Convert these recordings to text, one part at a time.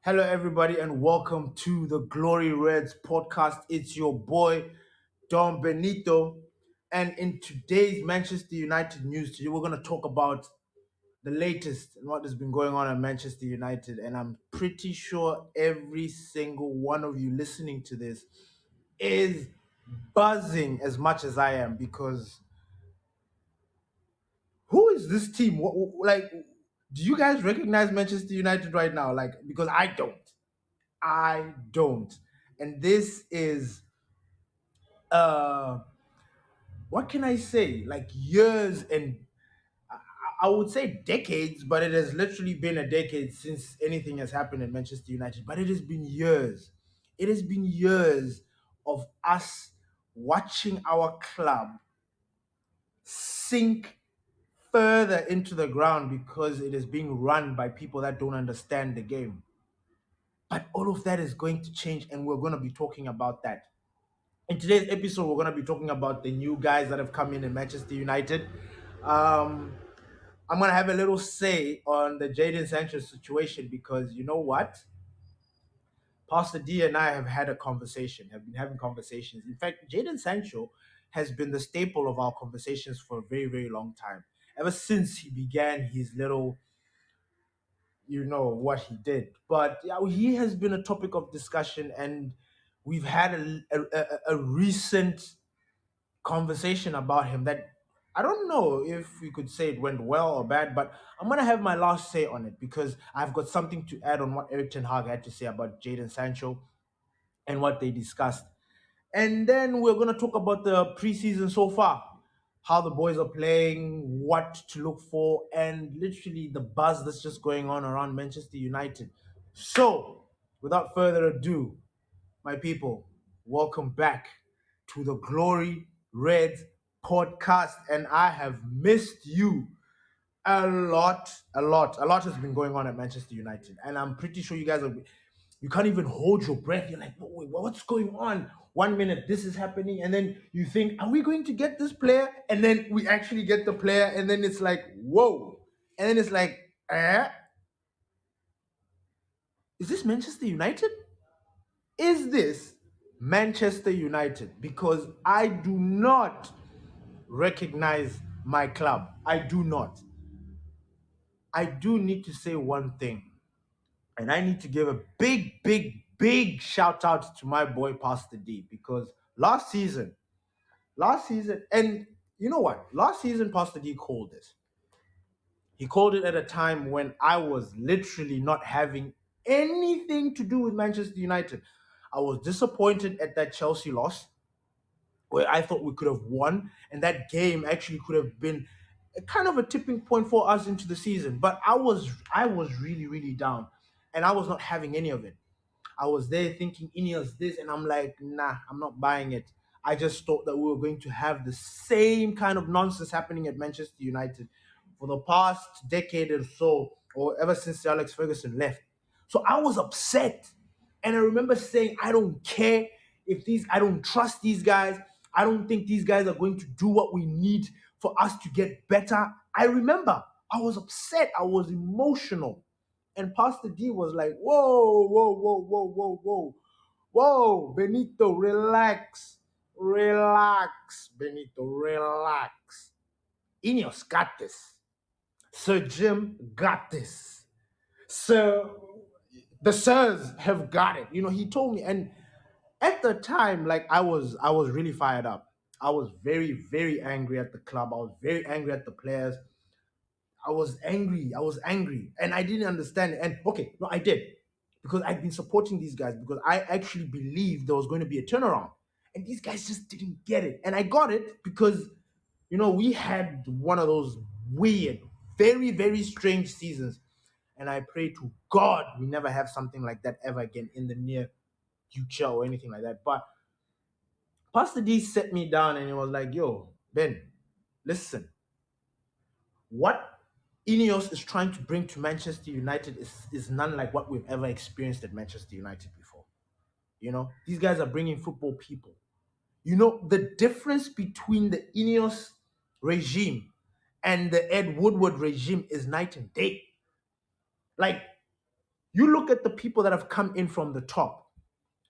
Hello, everybody, and welcome to the Glory Reds podcast. It's your boy, Don Benito. And in today's Manchester United news, today we're going to talk about the latest and what has been going on at Manchester United. And I'm pretty sure every single one of you listening to this is buzzing as much as I am because who is this team? Like, do you guys recognize Manchester United right now? Like, because I don't. I don't. And this is uh what can I say? Like years and I would say decades, but it has literally been a decade since anything has happened at Manchester United. But it has been years. It has been years of us watching our club sink further into the ground because it is being run by people that don't understand the game. But all of that is going to change, and we're going to be talking about that. In today's episode, we're going to be talking about the new guys that have come in Manchester United. Um, I'm going to have a little say on the Jadon Sancho situation because you know what? Pastor D and I have had a conversation, have been having conversations. In fact, Jadon Sancho has been the staple of our conversations for a very, very long time. Ever since he began his little, what he did. But yeah, he has been a topic of discussion, and we've had a recent conversation about him that I don't know if we could say it went well or bad, but I'm gonna have my last say on it because I've got something to add on what Eric Ten Hag had to say about Jadon Sancho and what they discussed. And then we're gonna talk about the preseason so far, how the boys are playing, what to look for, and literally the buzz that's just going on around Manchester United. So, without further ado, my people, welcome back to the Glory Reds podcast. And I have missed you a lot, a lot. A lot has been going on at Manchester United. And I'm pretty sure you guys are, you can't even hold your breath. You're like, wait, what's going on? 1 minute, this is happening. And then you think, are we going to get this player? And then we actually get the player. And then it's like, whoa. And then it's like, is this Manchester United? Is this Manchester United? Because I do not recognize my club. I do not. I do need to say one thing, and I need to give a big, big, big shout out to my boy Pastor D because last season, and you know what? Last season, Pastor D called this. He called it at a time when I was literally not having anything to do with Manchester United. I was disappointed at that Chelsea loss where I thought we could have won, and that game actually could have been a kind of a tipping point for us into the season. But I was really, really down, and I was not having any of it. I was there thinking Ineos this, and I'm like, nah, I'm not buying it. I just thought that we were going to have the same kind of nonsense happening at Manchester United for the past decade or so, or ever since Sir Alex Ferguson left. So I was upset. And I remember saying, I don't care I don't trust these guys. I don't think these guys are going to do what we need for us to get better. I remember I was upset. I was emotional. And Pastor D was like, whoa, whoa, whoa, whoa, whoa, whoa. Whoa, Benito, relax. Relax, Benito, relax. Ineos got this. Sir Jim got this. Sir, the Sirs have got it. He told me, and at the time, like I was really fired up. I was very, very angry at the club. I was very angry at the players. I was angry. I was angry. And I didn't understand it. And okay, no, I did. Because I've been supporting these guys because I actually believed there was going to be a turnaround. And these guys just didn't get it. And I got it because, we had one of those weird, very, very strange seasons. And I pray to God we never have something like that ever again in the near future or anything like that. But Pastor D set me down and he was like, yo, Ben, listen, what Ineos is trying to bring to Manchester United is none like what we've ever experienced at Manchester United before. These guys are bringing football people. The difference between the Ineos regime and the Ed Woodward regime is night and day. Like, You look at the people that have come in from the top,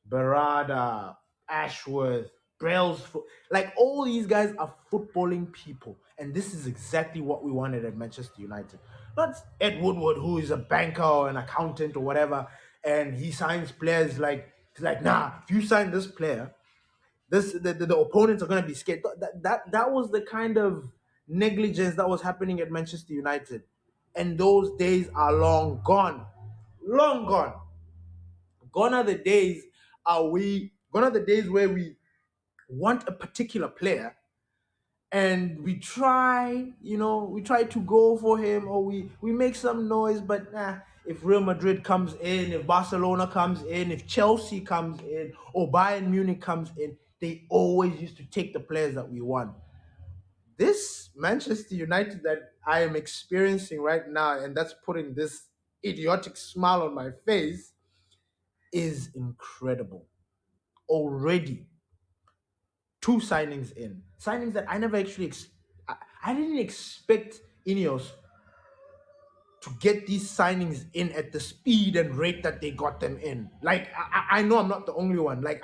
Barada, Ashworth, Brailsford, like all these guys are footballing people. And this is exactly what we wanted at Manchester United. Not Ed Woodward, who is a banker or an accountant or whatever, and he signs players like, he's like, nah, if you sign this player, the opponents are going to be scared. That was the kind of negligence that was happening at Manchester United. And those days are long gone. Long gone. Gone are the days gone are the days where we want a particular player and we try to go for him, or we make some noise, but if Real Madrid comes in, if Barcelona comes in, if Chelsea comes in, or Bayern Munich comes in, they always used to take the players that we want. This Manchester United that I am experiencing right now, and that's putting this idiotic smile on my face, is incredible. Already, two signings in. Signings that I never actually I didn't expect Ineos to get these signings in at the speed and rate that they got them in. Like I know I'm not the only one. Like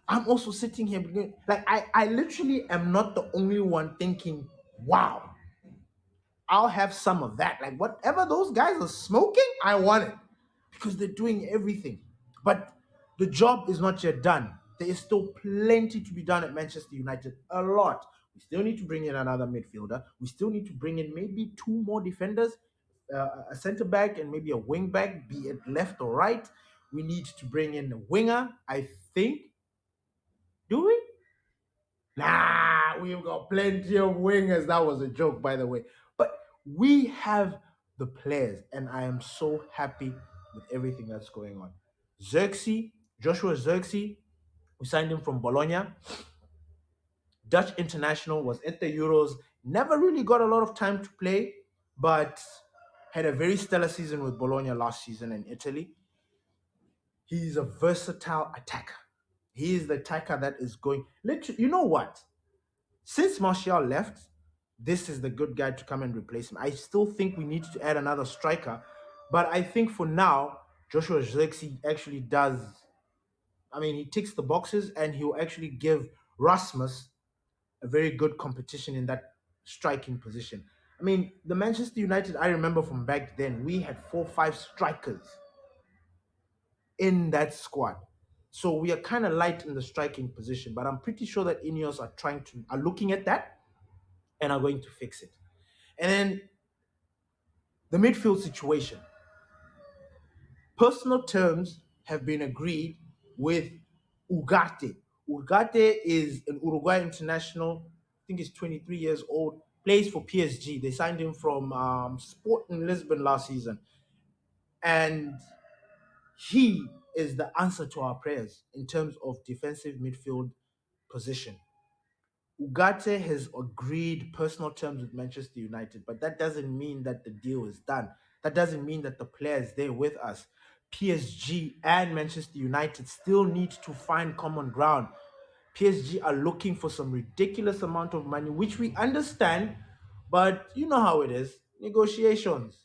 I'm also sitting here like I literally am not the only one thinking, wow, I'll have some of that. Like whatever those guys are smoking, I want it because they're doing everything. But the job is not yet done. There is still plenty to be done at Manchester United. A lot. We still need to bring in another midfielder. We still need to bring in maybe two more defenders, a centre back and maybe a wing back, be it left or right. We need to bring in a winger, I think. Do we? Nah, we've got plenty of wingers. That was a joke, by the way. But we have the players, and I am so happy with everything that's going on. Joshua Zirkzee, we signed him from Bologna. Dutch international, was at the Euros, never really got a lot of time to play, but had a very stellar season with Bologna last season in Italy. He's a versatile attacker. He is the attacker that is going. Literally, you know what? Since Martial left, this is the good guy to come and replace him. I still think we need to add another striker, but I think for now, Joshua Zirkzee actually does. I mean, he ticks the boxes, and he'll actually give Rasmus a very good competition in that striking position. I mean, the Manchester United I remember from back then, we had 4, 5 strikers in that squad. So we are kind of light in the striking position, but I'm pretty sure that Ineos are looking at that and are going to fix it. And then the midfield situation. Personal terms have been agreed with Ugarte. Ugarte is an Uruguay international. I think he's 23 years old. Plays for PSG. They signed him from Sporting Lisbon last season, and he is the answer to our prayers in terms of defensive midfield position. Ugarte has agreed personal terms with Manchester United, but that doesn't mean that the deal is done. That doesn't mean that the player is there with us. PSG and Manchester United still need to find common ground. PSG are looking for some ridiculous amount of money, which we understand, but you know how it is. Negotiations.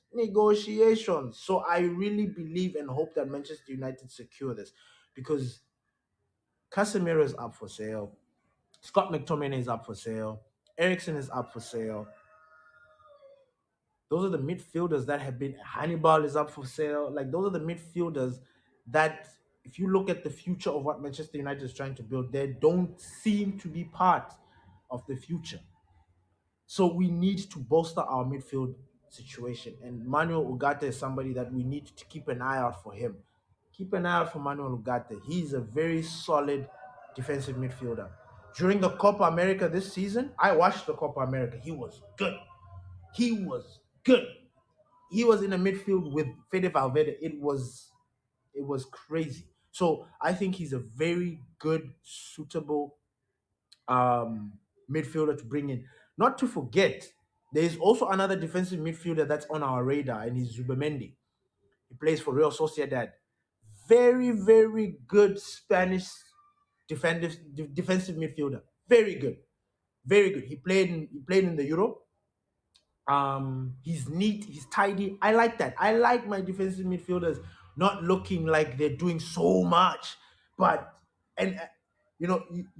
So I really believe and hope that Manchester United secure this because Casemiro is up for sale. Scott McTominay is up for sale. Ericsson is up for sale. Those are the midfielders that have been. Hannibal is up for sale. Like those are the midfielders that, if you look at the future of what Manchester United is trying to build, they don't seem to be part of the future. So we need to bolster our midfield situation. And Manuel Ugarte is somebody that we need to keep an eye out for him. Keep an eye out for Manuel Ugarte. He's a very solid defensive midfielder. During the Copa America this season, I watched the Copa America. He was good. He was good. He was in the midfield with Fede Valverde. It was crazy. So I think he's a very good, suitable midfielder to bring in. Not to forget, there is also another defensive midfielder that's on our radar, and he's Zubamendi. He plays for Real Sociedad. Very, very good Spanish defensive midfielder. Very good. Very good. He played in the Euro. He's neat, he's tidy. I like that. I like my defensive midfielders not looking like they're doing so much, but and you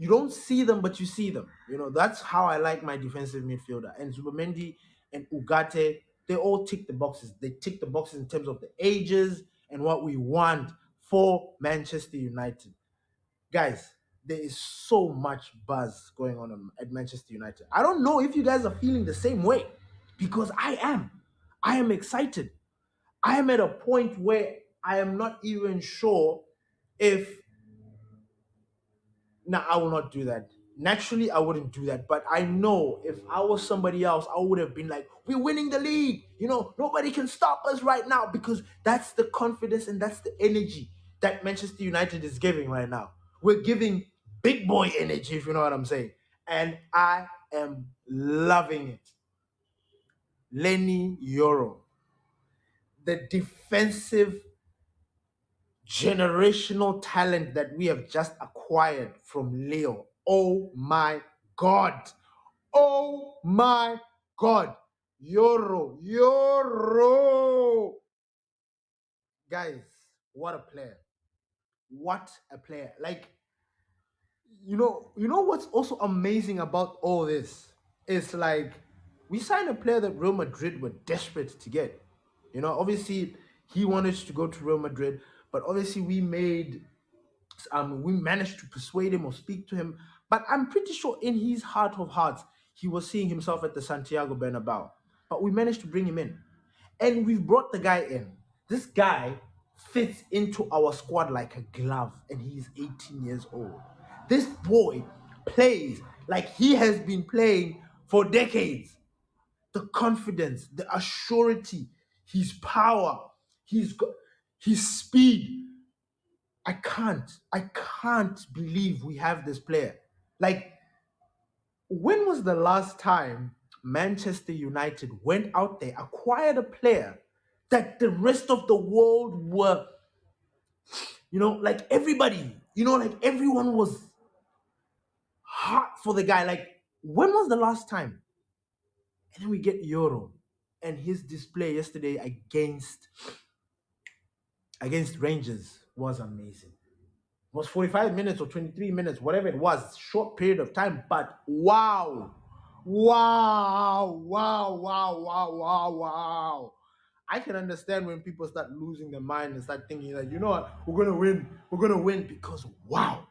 don't see them, but you see them. That's how I like my defensive midfielder. And Zubamendi and Ugarte, they all tick the boxes. They tick the boxes in terms of the ages and what we want for Manchester United. Guys, there is so much buzz going on at Manchester United. I don't know if you guys are feeling the same way, because I am. I am excited. I am at a point where I am not even sure if. Now, I will not do that. Naturally, I wouldn't do that. But I know if I was somebody else, I would have been like, we're winning the league. Nobody can stop us right now, because that's the confidence and that's the energy that Manchester United is giving right now. We're giving big boy energy, if you know what I'm saying. And I am loving it. Lenny Yoro, the defensive generational talent that we have just acquired from Leo. Oh my God. Oh my God. Yoro. Guys, what a player. What a player. Like, what's also amazing about all this is, like, we signed a player that Real Madrid were desperate to get. Obviously he wanted to go to Real Madrid, but obviously we managed to persuade him or speak to him. But I'm pretty sure in his heart of hearts, he was seeing himself at the Santiago Bernabeu. But we managed to bring him in. And we've brought the guy in. This guy fits into our squad like a glove, and he's 18 years old. This boy plays like he has been playing for decades. The confidence, the assurity, his power, his speed. I can't believe we have this player. Like, when was the last time Manchester United went out there, acquired a player that the rest of the world were, like everybody, like everyone was hot for the guy? Like, when was the last time? And then we get Euro, and his display yesterday against Rangers was amazing. It was 45 minutes or 23 minutes, whatever it was, short period of time, but wow. Wow, wow, wow, wow, wow, wow. I can understand when people start losing their mind and start thinking that, what, we're gonna win, because wow.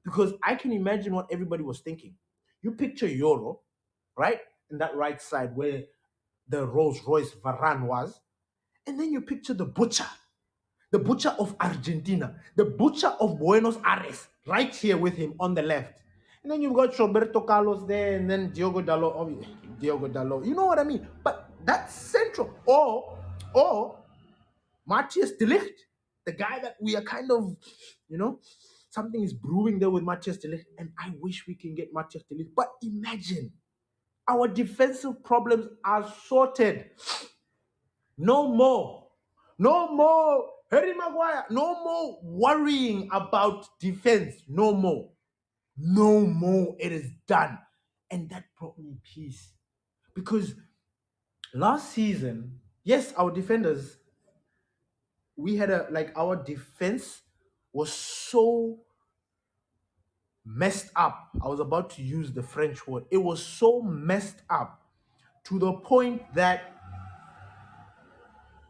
Because I can imagine what everybody was thinking. You picture Euro, right? In that right side where the Rolls Royce Varane was, and then you picture the butcher of Argentina, the butcher of Buenos Aires, right here with him on the left. And then you've got Roberto Carlos there, and then Diogo Dalot. Diogo Dalot. You know what I mean? But that's central. Or Matthias de Ligt, the guy that we are kind of, something is brewing there with Matthias de Ligt, and I wish we can get Matthias de Ligt. But imagine, our defensive problems are sorted. No more. No more. Harry Maguire. No more worrying about defense. No more. No more. It is done. And that brought me peace. Because last season, yes, our defenders, we had our defense was so messed up. I was about to use the French word. It was so messed up to the point that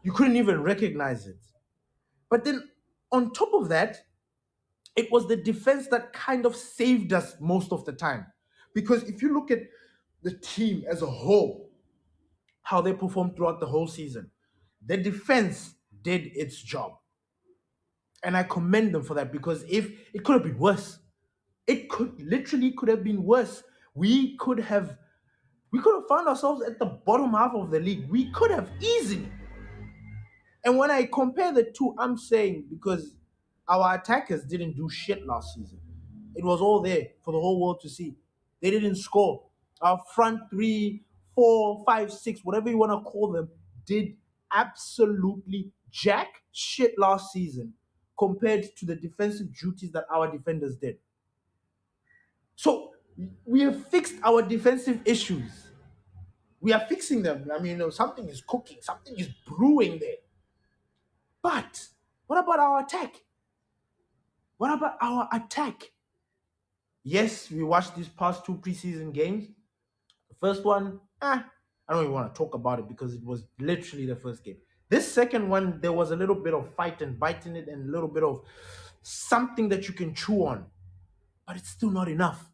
you couldn't even recognize it. But then on top of that, it was the defense that kind of saved us most of the time. Because if you look at the team as a whole, how they performed throughout the whole season, the defense did its job. And I commend them for that, because if it could have been worse, could have been worse. We could have found ourselves at the bottom half of the league. We could have easily. And when I compare the two, I'm saying, because our attackers didn't do shit last season. It was all there for the whole world to see. They didn't score. Our front three, four, five, six, whatever you want to call them, did absolutely jack shit last season compared to the defensive duties that our defenders did. So we have fixed our defensive issues. We are fixing them. I mean, something is cooking, something is brewing there. But What about our attack? What about our attack? Yes, we watched these past two preseason games. The first one, I don't even want to talk about it because it was literally the first game. This second one, there was a little bit of fight and bite in it and a little bit of something that you can chew on. But it's still not enough.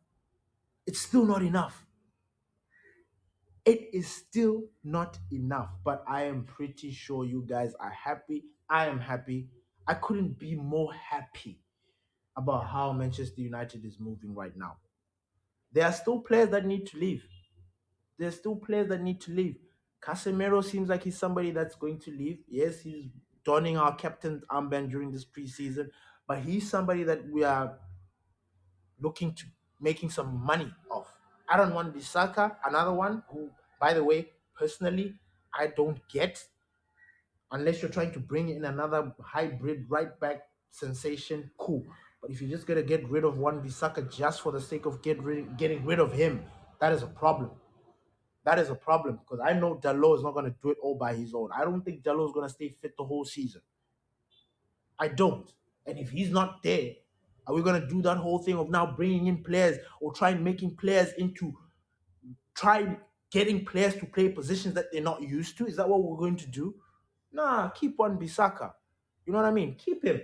It's still not enough. It is still not enough. But I am pretty sure you guys are happy. I am happy. I couldn't be more happy about how Manchester United is moving right now. There are still players that need to leave. There's still players that need to leave. Casemiro seems like he's somebody that's going to leave. Yes, he's donning our captain's armband during this preseason, but he's somebody that we are looking to making some money off. I don't want Bissaka, another one who, by the way, personally, I don't get unless you're trying to bring in another hybrid right back sensation. Cool, but if you're just gonna get rid of one Bissaka just for the sake of getting rid of him, that is a problem. That is a problem because I know Dalot is not going to do it all by his own. I don't think Dalot is going to stay fit the whole season. I don't. And if he's not there, are we going to do that whole thing of now bringing in players or trying making players into try getting players to play positions that they're not used to? Is that what we're going to do? Nah, keep on Bisaka. You know what I mean? Keep him.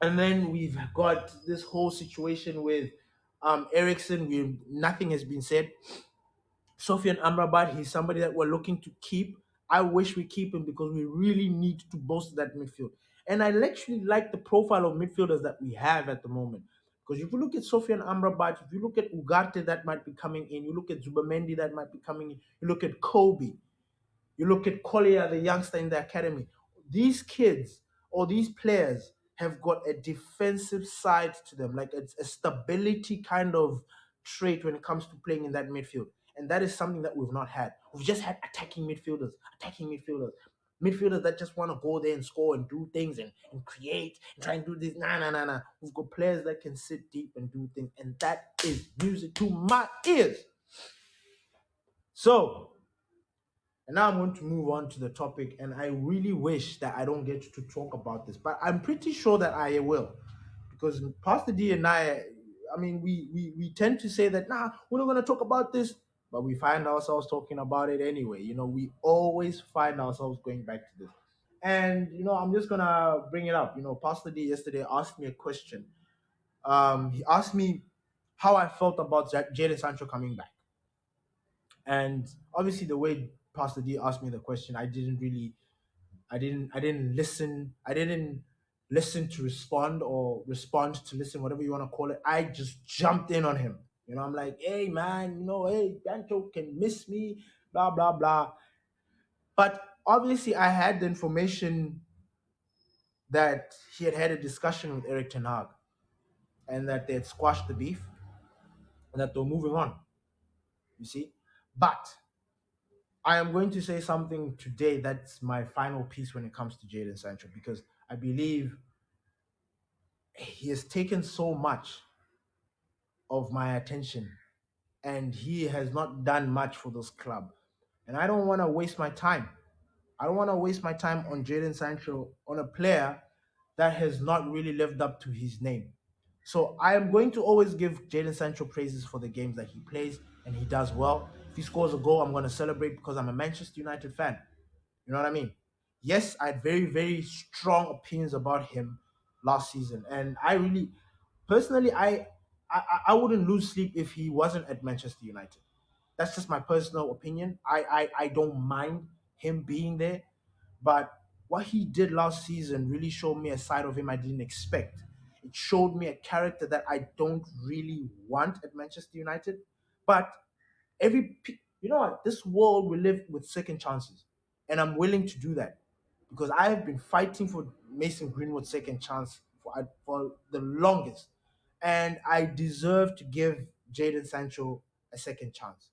And then we've got this whole situation with Ericsson. Nothing has been said. Sofian Amrabat, he's somebody that we're looking to keep. I wish we keep him because we really need to bolster that midfield. And I actually like the profile of midfielders that we have at the moment. Because if you look at Sofian Amrabat, if you look at Ugarte that might be coming in, you look at Zubamendi that might be coming in, you look at Kobe, you look at Collier, the youngster in the academy. These kids or these players have got a defensive side to them, like it's a stability kind of trait when it comes to playing in that midfield. And that is something that we've not had. We've just had attacking midfielders. Midfielders that just want to go there and score and do things and create and try and do this. Nah, nah, nah, nah. We've got players that can sit deep and do things. And that is music to my ears. So, and now I'm going to move on to the topic, and I really wish that I don't get to talk about this, but I'm pretty sure that I will, because Pastor D and I mean, we tend to say that nah, we're not going to talk about this, but we find ourselves talking about it anyway. You know, we always find ourselves going back to this, and I'm just gonna bring it up. Pastor D yesterday asked me a question. He asked me how I felt about Jadon Sancho coming back. And obviously, the way Pastor D asked me the question, I didn't listen. I didn't listen to respond or respond to listen, whatever you want to call it. I just jumped in on him. I'm like, hey man, hey, Danto can miss me, blah blah blah. But obviously, I had the information that he had had a discussion with Eric Ten Hag and that they had squashed the beef and that they were moving on. You see, but I am going to say something today that's my final piece when it comes to Jadon Sancho because I believe he has taken so much of my attention and he has not done much for this club. And I don't want to waste my time. I don't want to waste my time on Jadon Sancho, on a player that has not really lived up to his name. So I am going to always give Jadon Sancho praises for the games that he plays and he does well. If he scores a goal, I'm going to celebrate because I'm a Manchester United fan. You know what I mean? Yes, I had very, very strong opinions about him last season. And I really, personally, I wouldn't lose sleep if he wasn't at Manchester United. That's just my personal opinion. I don't mind him being there. But what he did last season really showed me a side of him I didn't expect. It showed me a character that I don't really want at Manchester United. But you know what, this world we live with second chances, and I'm willing to do that because I have been fighting for Mason Greenwood's second chance for the longest, and I deserve to give Jadon Sancho a second chance.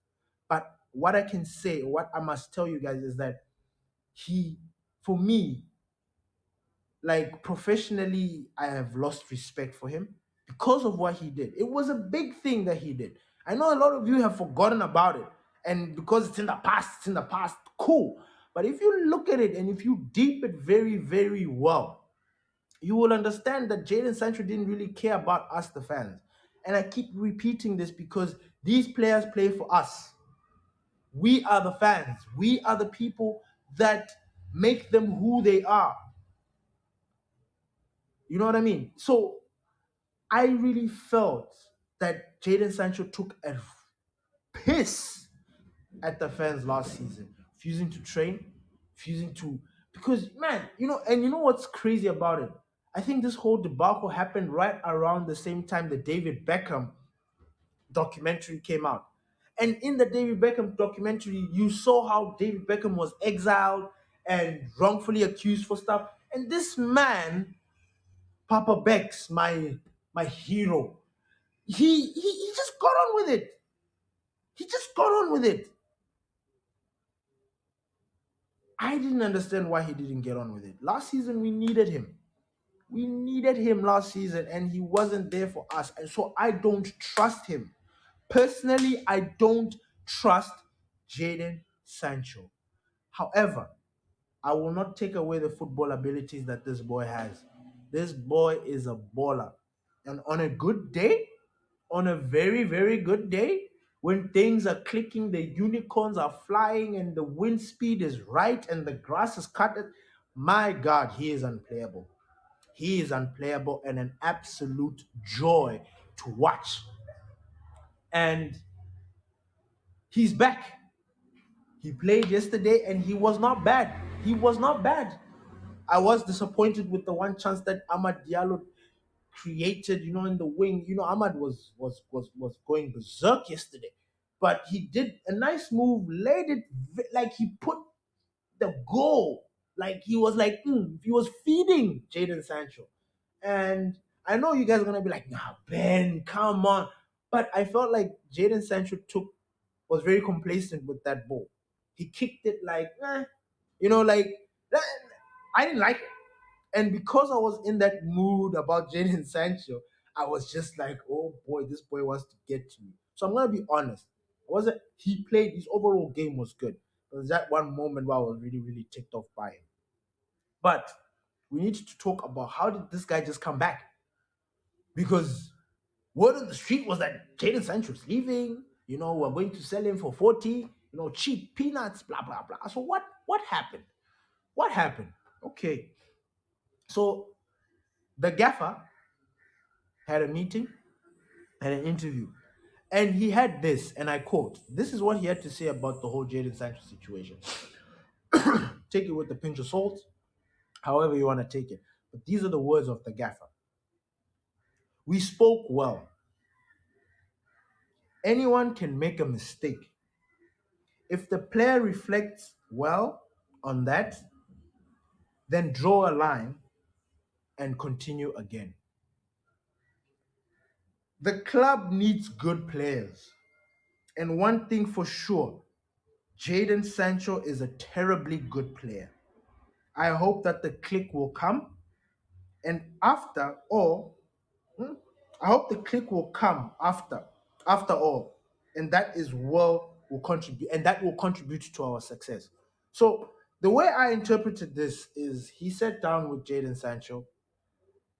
But what I can say, what I must tell you guys, is that he, for me, like professionally, I have lost respect for him because of what he did. It was a big thing that he did. I know a lot of you have forgotten about it, and because it's in the past, it's in the past. Cool, But if you look at it and if you deep it very, very well, you will understand that Jadon Sancho didn't really care about us, the fans. And I keep repeating this because these players play for us. We are the fans. We are the people that make them who they are. You know what I mean? So I really felt that Jadon Sancho took a piss at the fans last season, refusing to train, refusing to because man, and you know what's crazy about it? I think this whole debacle happened right around the same time the David Beckham documentary came out. And in the David Beckham documentary, you saw how David Beckham was exiled and wrongfully accused for stuff. And this man, Papa Bex, my hero, he just got on with it. He just got on with it. I didn't understand why he didn't get on with it. Last season, we needed him. We needed him last season, and he wasn't there for us. And so I don't trust him. Personally, I don't trust Jadon Sancho. However, I will not take away the football abilities that this boy has. This boy is a baller. And on a good day, on a very, very good day, when things are clicking, the unicorns are flying, and the wind speed is right, and the grass is cut, my God, he is unplayable. He is unplayable and an absolute joy to watch. And he's back. He played yesterday and he was not bad. He was not bad. I was disappointed with the one chance that Ahmad Diallo created, in the wing. Ahmad was going berserk yesterday. But he did a nice move, laid it like he put the goal. Like he was he was feeding Jadon Sancho. And I know you guys are gonna be like, nah, Ben, come on. But I felt like Jadon Sancho was very complacent with that ball. He kicked it like, like eh, I didn't like it. And because I was in that mood about Jadon Sancho, I was just like, oh boy, this boy wants to get to me. So I'm gonna be honest. Wasn't he played his overall game was good. There was that one moment where I was really, really ticked off by him. But we need to talk about how did this guy just come back? Because word on the street was that Jadon Sancho's leaving. We're going to sell him for 40, cheap peanuts, blah, blah, blah. So what happened? What happened? Okay. So the gaffer had a meeting, had an interview, and he had this, and I quote, this is what he had to say about the whole Jadon Sancho situation. Take it with a pinch of salt, however you want to take it. But these are the words of the gaffer. We spoke well. Anyone can make a mistake. If the player reflects well on that, then draw a line and continue again. The club needs good players. And one thing for sure, Jadon Sancho is a terribly good player. I hope that the click will come. And after all, I hope the click will come after all. And that is will contribute, and that will contribute to our success. So the way I interpreted this is he sat down with Jadon Sancho,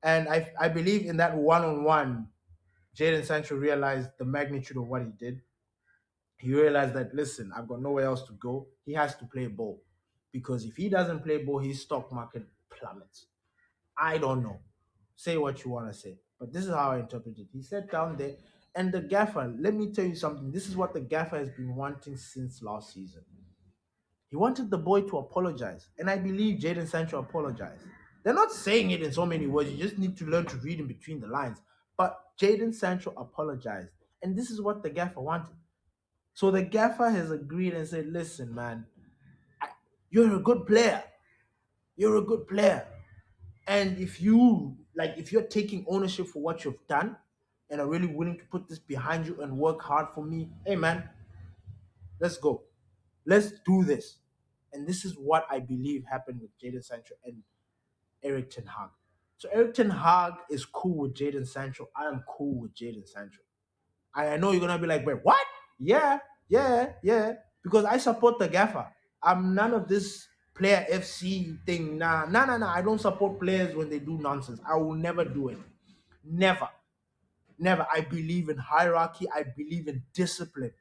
and I believe in that one-on-one, Jadon Sancho realized the magnitude of what he did. He realized that, listen, I've got nowhere else to go. He has to play ball. Because if he doesn't play ball, his stock market plummets. I don't know. Say what you want to say. But this is how I interpret it. He sat down there, and the gaffer, let me tell you something. This is what the gaffer has been wanting since last season. He wanted the boy to apologize. And I believe Jadon Sancho apologized. They're not saying it in so many words. You just need to learn to read in between the lines. But Jadon Sancho apologized. And this is what the gaffer wanted. So the gaffer has agreed and said, listen, man, you're a good player. You're a good player. And if you're taking ownership for what you've done and are really willing to put this behind you and work hard for me, hey man, let's go. Let's do this. And this is what I believe happened with Jadon Sancho and Eric Ten Hag. So Eric Ten Hag is cool with Jadon Sancho. I am cool with Jadon Sancho. I know you're gonna be like, wait, what? Yeah, yeah, yeah. Because I support the gaffer. I'm none of this player FC thing. Nah, nah, nah, nah. I don't support players when they do nonsense. I will never do it. Never. Never. I believe in hierarchy. I believe in discipline.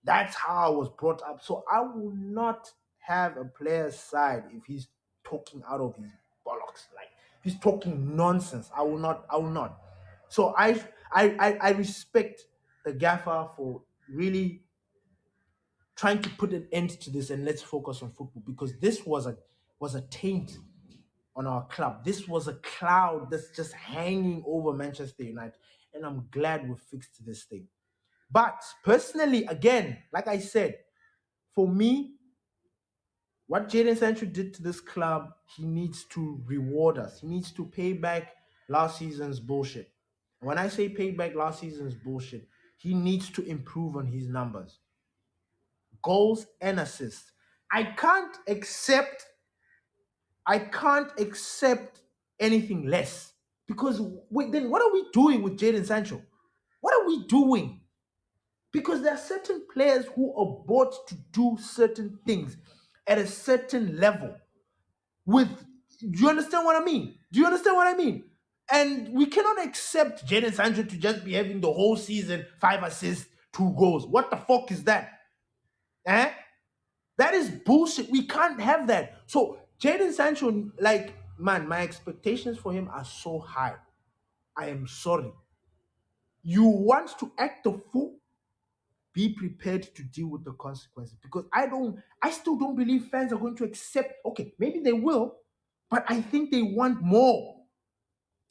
That's how I was brought up. So I will not have a player's side if he's talking out of his bollocks. Like he's talking nonsense. I will not. I will not. So I respect the gaffer for really trying to put an end to this and let's focus on football because this was a taint on our club. This was a cloud that's just hanging over Manchester United, and I'm glad we fixed this thing. But personally, again, like I said, for me, what Jadon Sancho did to this club, he needs to reward us. He needs to pay back last season's bullshit. When I say pay back last season's bullshit, he needs to improve on his numbers, goals and assists. I can't accept I can't accept anything less because then what are we doing with Jadon Sancho? What are we doing? Because there are certain players who are bought to do certain things at a certain level. With Do you understand what I mean? Do you understand what I mean? And we cannot accept Jadon Sancho to just be having the whole season 5 assists, 2 goals. What the fuck is that? Eh? That is bullshit. We can't have that. So Jadon Sancho, like, man, my expectations for him are so high. I am sorry. You want to act the fool? Be prepared to deal with the consequences. Because I still don't believe fans are going to accept. Okay, maybe they will, but I think they want more.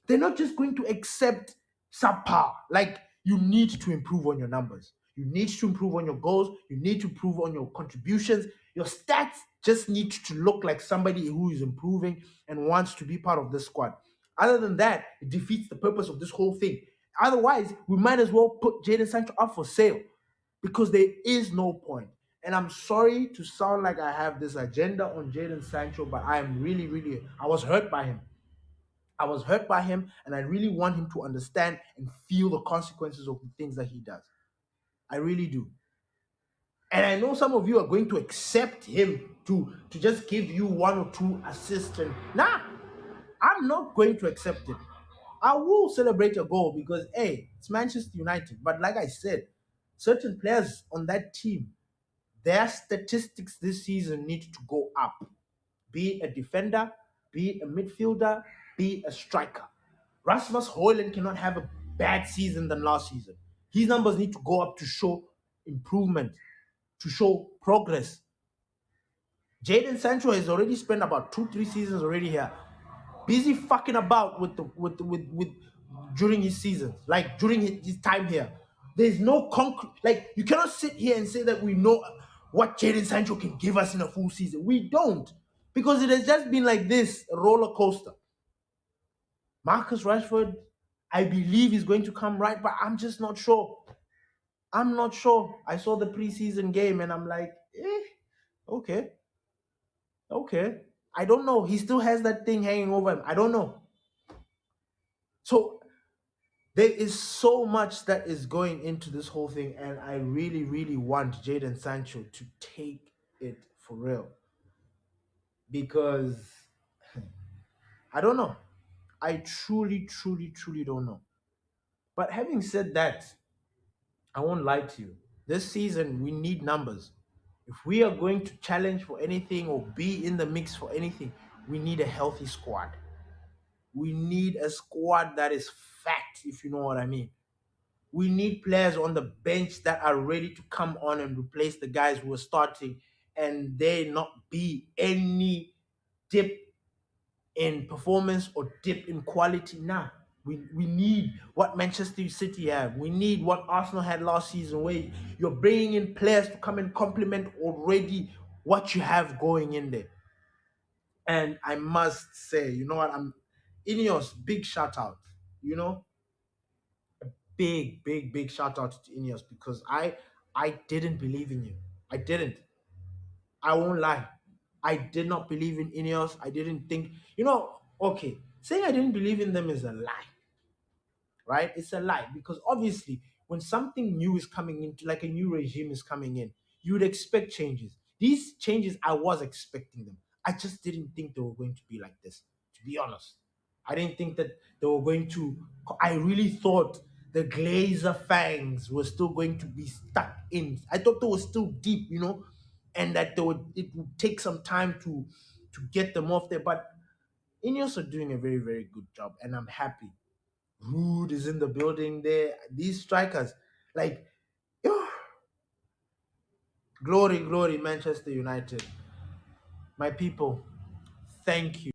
They're not just going to accept subpar. Like, you need to improve on your numbers. You need to improve on your goals. You need to improve on your contributions. Your stats just need to look like somebody who is improving and wants to be part of this squad. Other than that, it defeats the purpose of this whole thing. Otherwise, we might as well put Jadon Sancho up for sale because there is no point. And I'm sorry to sound like I have this agenda on Jadon Sancho, but I am really, really, I was hurt by him. I was hurt by him, and I really want him to understand and feel the consequences of the things that he does. I really do. And I know some of you are going to accept him to just give you 1 or 2 assists. And nah, I'm not going to accept it. I will celebrate a goal because, hey, it's Manchester United. But like I said, certain players on that team, their statistics this season need to go up. Be a defender, be a midfielder, be a striker. Rasmus Højlund cannot have a bad season than last season. His numbers need to go up to show improvement, to show progress. Jadon Sancho has already spent about 2, 3 seasons already here, busy fucking about with during his seasons, like during his time here. There's no concrete. Like, you cannot sit here and say that we know what Jadon Sancho can give us in a full season. We don't, because it has just been like this roller coaster. Marcus Rashford, I believe he's going to come right, but I'm just not sure. I'm not sure. I saw the preseason game and I'm like, okay, okay. I don't know. He still has that thing hanging over him. I don't know. So there is so much that is going into this whole thing, and I really, really want Jadon Sancho to take it for real. Because I don't know. I truly, truly, truly don't know. But having said that, I won't lie to you. This season, we need numbers. If we are going to challenge for anything or be in the mix for anything, we need a healthy squad. We need a squad that is fat, if you know what I mean. We need players on the bench that are ready to come on and replace the guys who are starting, and there not be any dip in performance or dip in quality. Nah, we need what Manchester City have. We need what Arsenal had last season, where you're bringing in players to come and complement already what you have going in there. And I must say, you know what, I'm Ineos, big shout out. You know, big, big, big shout out to Ineos because I didn't believe in you. I didn't. I won't lie. I did not believe in Ineos. I didn't think, okay, saying I didn't believe in them is a lie, right? It's a lie because obviously when something new is coming into, like a new regime is coming in, you would expect changes. these changes, I was expecting them. I just didn't think they were going to be like this, to be honest. I didn't think that they were going to. I really thought the Glazer fangs were still going to be stuck in. I thought they were still deep, and that it would take some time to get them off there. But Ineos are doing a very, very good job, and I'm happy. Rude is in the building there. These strikers, like, glory, glory, Manchester United. My people, thank you.